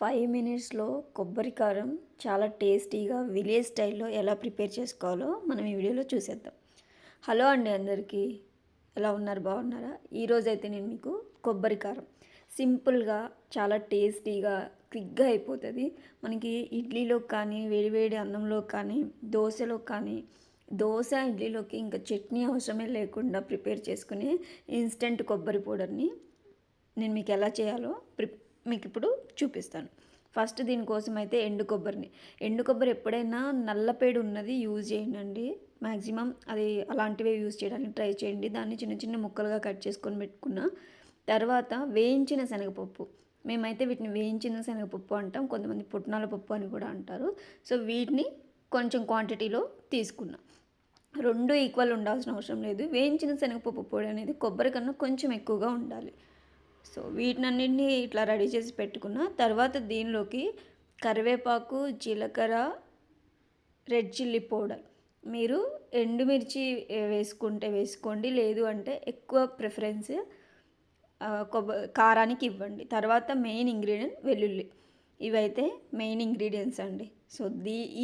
5 మినిట్స్లో కొబ్బరి కారం చాలా టేస్టీగా విలేజ్ స్టైల్లో ఎలా ప్రిపేర్ చేసుకోవాలో మనం ఈ వీడియోలో చూసేద్దాం. హలో అండి అందరికీ, ఎలా ఉన్నారు, బాగున్నారా? ఈరోజైతే నేను మీకు కొబ్బరి కారం సింపుల్గా చాలా టేస్టీగా క్విక్గా అయిపోతుంది. మనకి ఇడ్లీలో కానీ, వేడివేడి అన్నంలో కానీ, దోశలో కానీ, దోశ ఇడ్లీలోకి ఇంకా చట్నీ అవసరమే లేకుండా ప్రిపేర్ చేసుకునే ఇన్స్టెంట్ కొబ్బరి పౌడర్ని నేను మీకు ఎలా చేయాలో మీకు ఇప్పుడు చూపిస్తాను. ఫస్ట్ దీనికోసం అయితే ఎండు కొబ్బరి ఎప్పుడైనా నల్లపేడు ఉన్నది యూజ్ చేయండి. మ్యాక్సిమం అది అలాంటివే యూజ్ చేయడానికి ట్రై చేయండి. దాన్ని చిన్న చిన్న ముక్కలుగా కట్ చేసుకొని పెట్టుకున్న తర్వాత వేయించిన శనగపప్పు, మేమైతే వీటిని వేయించిన శనగపప్పు అంటాం, కొంతమంది పుట్నాల పప్పు అని కూడా అంటారు. సో వీటిని కొంచెం క్వాంటిటీలో తీసుకున్నాం. రెండు ఈక్వల్ ఉండాల్సిన అవసరం లేదు. వేయించిన శనగపప్పు పొడి అనేది కొబ్బరి కన్నా కొంచెం ఎక్కువగా ఉండాలి. సో వీటినన్నింటినీ ఇట్లా రెడీ చేసి పెట్టుకున్న తర్వాత దీనిలోకి కరివేపాకు, జీలకర్ర, రెడ్ చిల్లీ పౌడర్, మీరు ఎండుమిర్చి వేసుకుంటే వేసుకోండి, లేదు అంటే ఎక్కువ ప్రిఫరెన్స్ కారానికి ఇవ్వండి. తర్వాత మెయిన్ ఇంగ్రీడియంట్ వెల్లుల్లి. ఇవైతే మెయిన్ ఇంగ్రీడియంట్స్ అండి. సో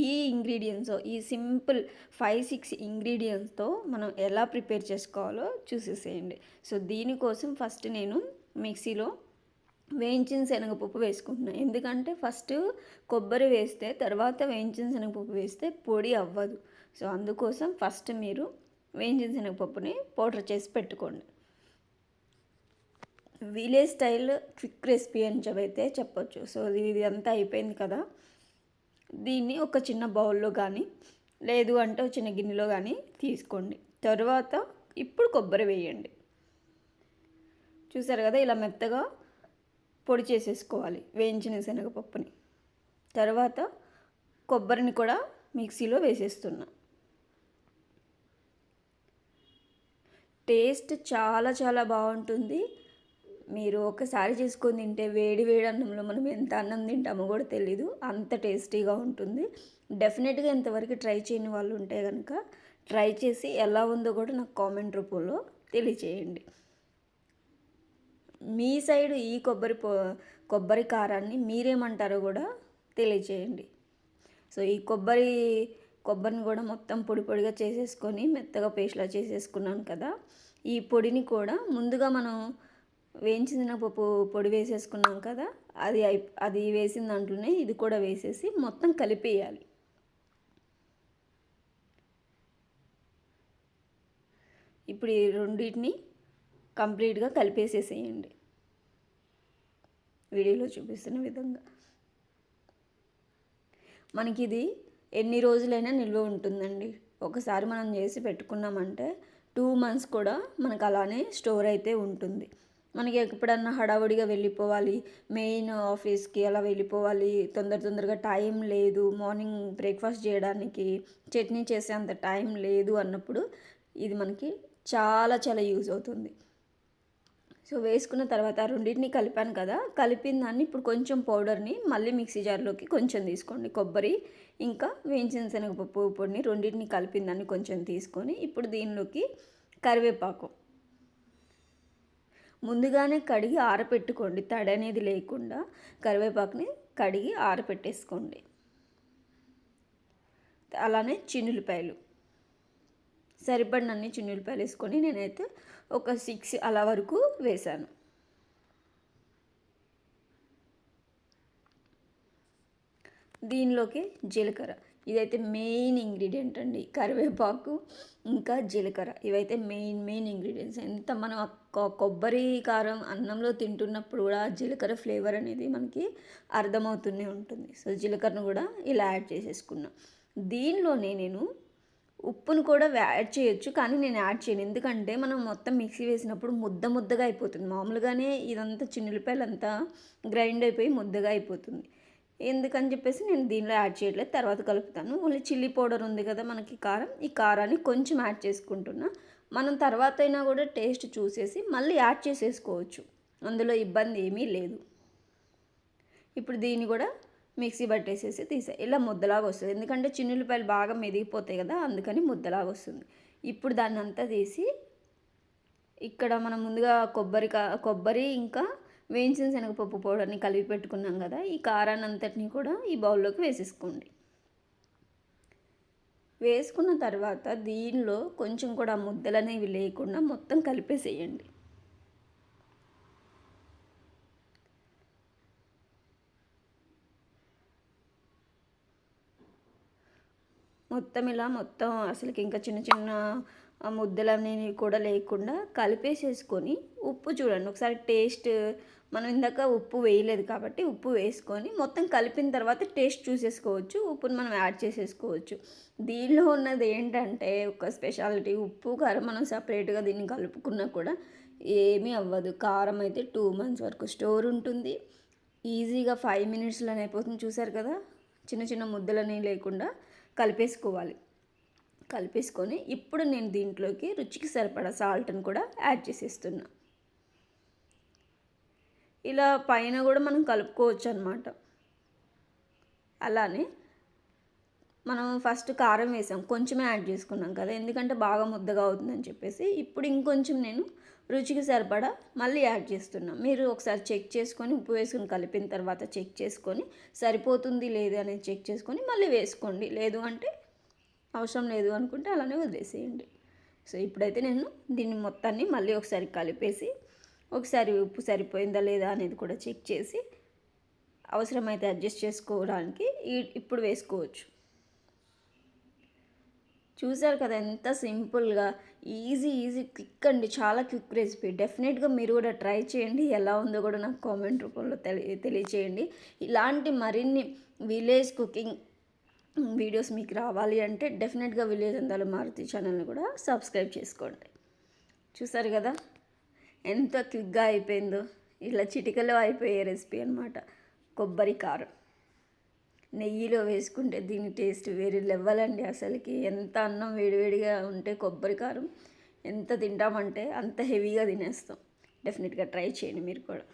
ఈ ఇంగ్రీడియంట్స్, ఈ సింపుల్ 5-6 ఇంగ్రీడియంట్స్తో మనం ఎలా ప్రిపేర్ చేసుకోవాలో చూసేసేయండి. సో దీనికోసం ఫస్ట్ నేను మిక్సీలో వేయించిన శనగపప్పు వేసుకుంటున్నాను. ఎందుకంటే ఫస్ట్ కొబ్బరి వేస్తే తర్వాత వేయించిన శనగపప్పు వేస్తే పొడి అవ్వదు. సో అందుకోసం ఫస్ట్ మీరు వేయించిన శనగపప్పుని పౌడర్ చేసి పెట్టుకోండి. విలేజ్ స్టైల్ క్విక్ రెసిపీ అని చెప్పొచ్చు. సో ఇది అంతా అయిపోయింది కదా, దీన్ని ఒక చిన్న బౌల్లో కానీ లేదు అంటే ఒక చిన్న గిన్నెలో కానీ తీసుకోండి. తర్వాత ఇప్పుడు కొబ్బరి వేయండి. చూసారు కదా, ఇలా మెత్తగా పొడి చేసేసుకోవాలి వేయించిన శనగపప్పుని. తర్వాత కొబ్బరిని కూడా మిక్సీలో వేసేస్తున్నా. టేస్ట్ చాలా చాలా బాగుంటుంది. మీరు ఒకసారి చేసుకొని తింటే వేడి వేడి అన్నంలో మనం ఎంత అన్నం తింటామో కూడా తెలీదు, అంత టేస్టీగా ఉంటుంది. డెఫినెట్గా ఇంతవరకు ట్రై చేయని వాళ్ళు ఉంటే కనుక ట్రై చేసి ఎలా ఉందో కూడా నాకు కామెంట్ రూపంలో తెలియచేయండి. మీ సైడ్ ఈ కొబ్బరి కారాన్ని మీరేమంటారో కూడా తెలియచేయండి. సో ఈ కొబ్బరిని కూడా మొత్తం పొడి పొడిగా చేసేసుకొని మెత్తగా పేస్ట్లా చేసేసుకున్నాను కదా, ఈ పొడిని కూడా ముందుగా మనం వేయించిన పప్పు పొడి వేసేసుకున్నాం కదా, అది వేసిన దాంట్లోనే ఇది కూడా వేసేసి మొత్తం కలిపేయాలి. ఇప్పుడు ఈ రెండింటిని కంప్లీట్గా కలిపేసేసేయండి వీడియోలో చూపిస్తున్న విధంగా. మనకి ఇది ఎన్ని రోజులైనా నిల్వ ఉంటుందండి. ఒకసారి మనం చేసి పెట్టుకున్నామంటే 2 months కూడా మనకు అలానే స్టోర్ అయితే ఉంటుంది. మనకి ఎప్పుడన్నా హడావుడిగా వెళ్ళిపోవాలి, మెయిన్ ఆఫీస్కి అలా వెళ్ళిపోవాలి, తొందరగా టైం లేదు, మార్నింగ్ బ్రేక్ఫాస్ట్ చేయడానికి చట్నీ చేసే అంత టైం లేదు అన్నప్పుడు ఇది మనకి చాలా చాలా యూజ్ అవుతుంది. సో వేసుకున్న తర్వాత రెండింటిని కలిపాను కదా, కలిపిన దాన్ని ఇప్పుడు కొంచెం పౌడర్ని మళ్ళీ మిక్సీ జార్లోకి కొంచెం తీసుకోండి. కొబ్బరి ఇంకా వేయించిన శనగపప్పు పొడిని రెండింటిని కలిపిన దాన్ని కొంచెం తీసుకొని ఇప్పుడు దీనిలోకి కరివేపాకు ముందుగానే కడిగి ఆరపెట్టుకోండి, తడి అనేది లేకుండా కరివేపాకుని కడిగి ఆరపెట్టేసుకోండి. అలానే చిన్నులపాయలు, సరిపడినన్ని చిన్నులపాయలు వేసుకొని నేనైతే ఒక 6 అలా వరకు వేశాను. దీనిలోకి జీలకర్ర, ఇదైతే మెయిన్ ఇంగ్రీడియంట్ అండి. కరివేపాకు ఇంకా జీలకర్ర ఇవైతే మెయిన్ ఇంగ్రీడియంట్స్. ఎంత మనం కొబ్బరి కారం అన్నంలో తింటున్నప్పుడు కూడా జీలకర్ర ఫ్లేవర్ అనేది మనకి అర్థమవుతూనే ఉంటుంది. సో జీలకర్రను కూడా ఇలా యాడ్ చేసేసుకున్నాను. దీనిలోనే నేను ఉప్పును కూడా యాడ్ చేయొచ్చు, కానీ నేను యాడ్ చేయను. ఎందుకంటే మనం మొత్తం మిక్సీ వేసినప్పుడు ముద్దగా అయిపోతుంది. మామూలుగానే ఇదంతా చిన్నులపాయలు అంతా గ్రైండ్ అయిపోయి ముద్దగా అయిపోతుంది. ఎందుకని చెప్పేసి నేను దీనిలో యాడ్ చేయట్లేదు, తర్వాత కలుపుతాను. ఓన్లీ చిల్లీ పౌడర్ ఉంది కదా మనకి కారం, ఈ కారాన్ని కొంచెం యాడ్ చేసుకుంటున్నా. మనం తర్వాత అయినా కూడా టేస్ట్ చూసేసి మళ్ళీ యాడ్ చేసేసుకోవచ్చు, అందులో ఇబ్బంది ఏమీ లేదు. ఇప్పుడు దీన్ని కూడా మిక్సీ పట్టేసేసి ఇలా ముద్దలాగా వస్తుంది. ఎందుకంటే చిన్నులపాయలు బాగా మెదిగిపోతాయి కదా, అందుకని ముద్దలాగా వస్తుంది. ఇప్పుడు దాన్ని అంతా తీసి ఇక్కడ మనం ముందుగా కొబ్బరి ఇంకా వేయించిన శనగపప్పు పౌడర్ని కలిపి పెట్టుకున్నాం కదా, ఈ కారాన్ని అంతటిని కూడా ఈ బౌల్లోకి వేసేసుకోండి. వేసుకున్న తర్వాత దీనిలో కొంచెం కూడా ముద్దలు అనేవి లేకుండా మొత్తం కలిపేసేయండి. మొత్తం ఇలా మొత్తం అసలుకి ఇంకా చిన్న చిన్న ముద్దలనేవి కూడా లేకుండా కలిపేసేసుకొని ఉప్పు చూడండి ఒకసారి టేస్ట్. మనం ఇందాక ఉప్పు వేయలేదు కాబట్టి ఉప్పు వేసుకొని మొత్తం కలిపిన తర్వాత టేస్ట్ చూసేసుకోవచ్చు, ఉప్పుని మనం యాడ్ చేసేసుకోవచ్చు. దీనిలో ఉన్నది ఏంటంటే ఒక స్పెషాలిటీ, ఉప్పు కారం మనం సపరేట్గా దీన్ని కలుపుకున్నా కూడా ఏమీ అవ్వదు. కారం అయితే 2 months వరకు స్టోర్ ఉంటుంది. ఈజీగా 5 minutesలోనే అయిపోతుంది. చూసారు కదా, చిన్న చిన్న ముద్దలని లేకుండా కలిపేసుకోవాలి. కలిపేసుకొని ఇప్పుడు నేను దీంట్లోకి రుచికి సరిపడా సాల్ట్ని కూడా యాడ్ చేసేస్తున్నా. ఇలా పైన కూడా మనం కలుపుకోవచ్చు అన్నమాట. అలానే మనం ఫస్ట్ కారం వేసాం, కొంచెమే యాడ్ చేసుకున్నాం కదా, ఎందుకంటే బాగా ముద్దగా అవుతుందని చెప్పేసి. ఇప్పుడు ఇంకొంచెం నేను రుచికి సరిపడా మళ్ళీ యాడ్ చేస్తున్నా. మీరు ఒకసారి చెక్ చేసుకొని ఉప్పు వేసుకొని కలిపిన తర్వాత చెక్ చేసుకొని సరిపోతుంది లేదు అనేది చెక్ చేసుకొని మళ్ళీ వేసుకోండి. లేదు అంటే అవసరం లేదు అనుకుంటే అలానే వదిలేసేయండి. సో ఇప్పుడైతే నేను దీన్ని మొత్తాన్ని మళ్ళీ ఒకసారి కలిపేసి ఒకసారి ఉప్పు సరిపోయిందా లేదా అనేది కూడా చెక్ చేసి అవసరమైతే అడ్జస్ట్ చేసుకోవడానికి ఇప్పుడు వేసుకోవచ్చు. చూసారు కదా ఎంత సింపుల్గా, ఈజీ క్విక్ అండి, చాలా క్విక్ రెసిపీ. డెఫినెట్గా మీరు కూడా ట్రై చేయండి. ఎలా ఉందో కూడా నాకు కామెంట్ రూపంలో తెలియచేయండి. ఇలాంటి మరిన్ని విలేజ్ కుకింగ్ వీడియోస్ మీకు రావాలి అంటే డెఫినెట్గా విలేజ్ అందాల మారుతి ఛానల్ని కూడా సబ్స్క్రైబ్ చేసుకోండి. చూసారు కదా ఎంత క్విక్గా అయిపోయిందో, ఇలా చిటికలో అయిపోయే రెసిపీ అనమాట. కొబ్బరి కారం నెయ్యిలో వేసుకుంటే దీని టేస్ట్ వేరే లెవెల్ అండి. అసలుకి ఎంత అన్నం వేడివేడిగా ఉంటే కొబ్బరి కారం ఎంత తింటామంటే అంత హెవీగా తినేస్తాం. డెఫినెట్గా ట్రై చేయండి మీరు కూడా.